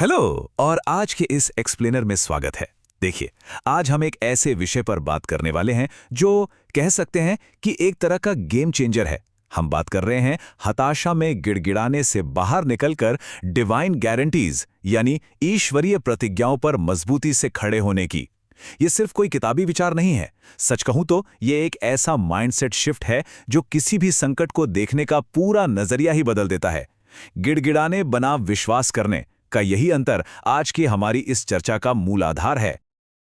Hello और आज के इस एक्सप्लेनर में स्वागत है। देखिए, आज हम एक ऐसे विषय पर बात करने वाले हैं जो कह सकते हैं कि एक तरह का गेम चेंजर है। हम बात कर रहे हैं हताशा में गिड़गिड़ाने से बाहर निकलकर डिवाइन गारंटीज यानी ईश्वरीय प्रतिज्ञाओं पर मजबूती से खड़े होने की। ये सिर्फ कोई किताबी विचार नहीं है। सच कहूं तो ये एक ऐसा माइंडसेट शिफ्ट है जो किसी भी संकट को देखने का पूरा नजरिया ही बदल देता है। गिड़गिड़ाने बनाम विश्वास करने का यही अंतर आज की हमारी इस चर्चा का मूल आधार है।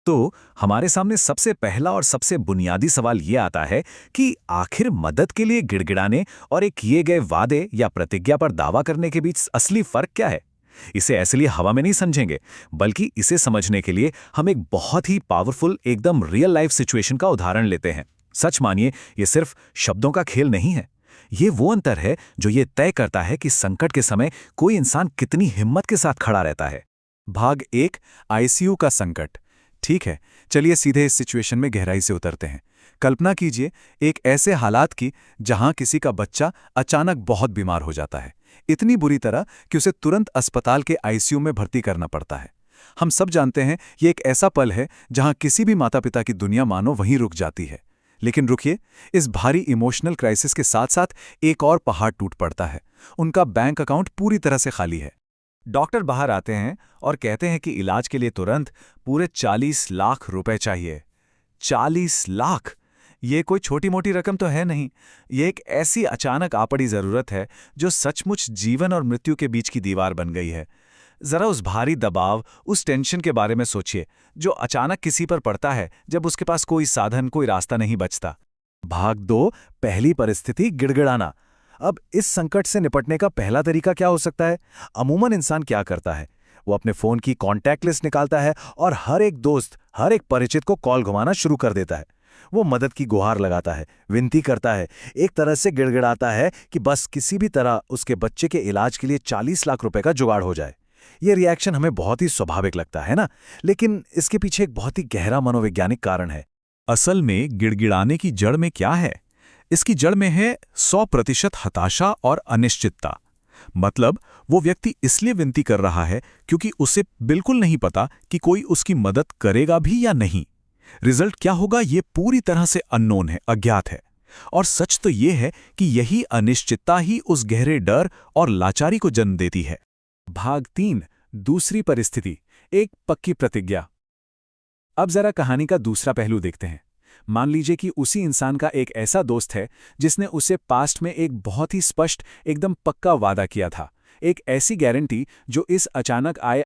तो हमारे सामने सबसे पहला और सबसे बुनियादी सवाल यह आता है कि आखिर मदद के लिए गिड़गिड़ाने और एक किए गए वादे या प्रतिज्ञा पर दावा करने के बीच असली फर्क क्या है। इसे ऐसे हवा में नहीं समझेंगे, बल्कि इसे समझने के लिए हम एक बहुत ही पावरफुल एकदम रियल लाइफ सिचुएशन का उदाहरण लेते हैं। सच मानिए, ये सिर्फ शब्दों का खेल नहीं है। ये वो अंतर है जो ये तय करता है कि संकट के समय कोई इंसान कितनी हिम्मत के साथ खड़ा रहता है। भाग 1, आईसीयू का संकट। ठीक है, चलिए सीधे इस सिचुएशन में गहराई से उतरते हैं। कल्पना कीजिए एक ऐसे हालात की जहां किसी का बच्चा अचानक बहुत बीमार हो जाता है, इतनी बुरी तरह कि उसे तुरंत अस्पताल के आईसीयू में भर्ती करना पड़ता है। हम सब जानते हैं ये एक ऐसा पल है जहां किसी भी माता पिता की दुनिया मानो वहीं रुक जाती है। लेकिन रुकिए, इस भारी इमोशनल क्राइसिस के साथ साथ एक और पहाड़ टूट पड़ता है। उनका बैंक अकाउंट पूरी तरह से खाली है। डॉक्टर बाहर आते हैं और कहते हैं कि इलाज के लिए तुरंत पूरे 40 लाख रुपए चाहिए। 40 लाख! ये कोई छोटी मोटी रकम तो है नहीं। ये एक ऐसी अचानक आ पड़ी जरूरत है जो सचमुच जीवन और मृत्यु के बीच की दीवार बन गई है। जरा उस भारी दबाव, उस टेंशन के बारे में सोचिए जो अचानक किसी पर पड़ता है जब उसके पास कोई साधन, कोई रास्ता नहीं बचता। भाग 2, पहली परिस्थिति, गिड़गिड़ाना। अब इस संकट से निपटने का पहला तरीका क्या हो सकता है? अमूमन इंसान क्या करता है? वो अपने फोन की कॉन्टैक्ट लिस्ट निकालता है और हर एक दोस्त, हर एक परिचित को कॉल घुमाना शुरू कर देता है। वो मदद की गुहार लगाता है, विनती करता है, एक तरह से गिड़गिड़ाता है कि बस किसी भी तरह उसके बच्चे के इलाज के लिए 40 लाख रुपए का जुगाड़ हो जाए। ये रिएक्शन हमें बहुत ही स्वाभाविक लगता है ना, लेकिन इसके पीछे एक बहुत ही गहरा मनोवैज्ञानिक कारण है। असल में गिड़गिड़ाने की जड़ में क्या है? इसकी जड़ में है 100% हताशा और अनिश्चितता। मतलब वो व्यक्ति इसलिए विनती कर रहा है क्योंकि उसे बिल्कुल नहीं पता कि कोई उसकी मदद करेगा भी या नहीं। रिजल्ट क्या होगा ये पूरी तरह से अननोन है, अज्ञात है। और सच तो ये है कि यही अनिश्चितता ही उस गहरे डर और लाचारी को जन्म देती है। भाग 3, दूसरी परिस्थिति, एक पक्की प्रतिज्ञा। अब जरा कहानी का दूसरा पहलू देखते हैं। मान लीजिए कि उसी इंसान का एक ऐसा दोस्त है जिसने उसे पास्ट में एक बहुत ही स्पष्ट, एकदम पक्का वादा किया था। एक ऐसी गारंटी जो इस अचानक आए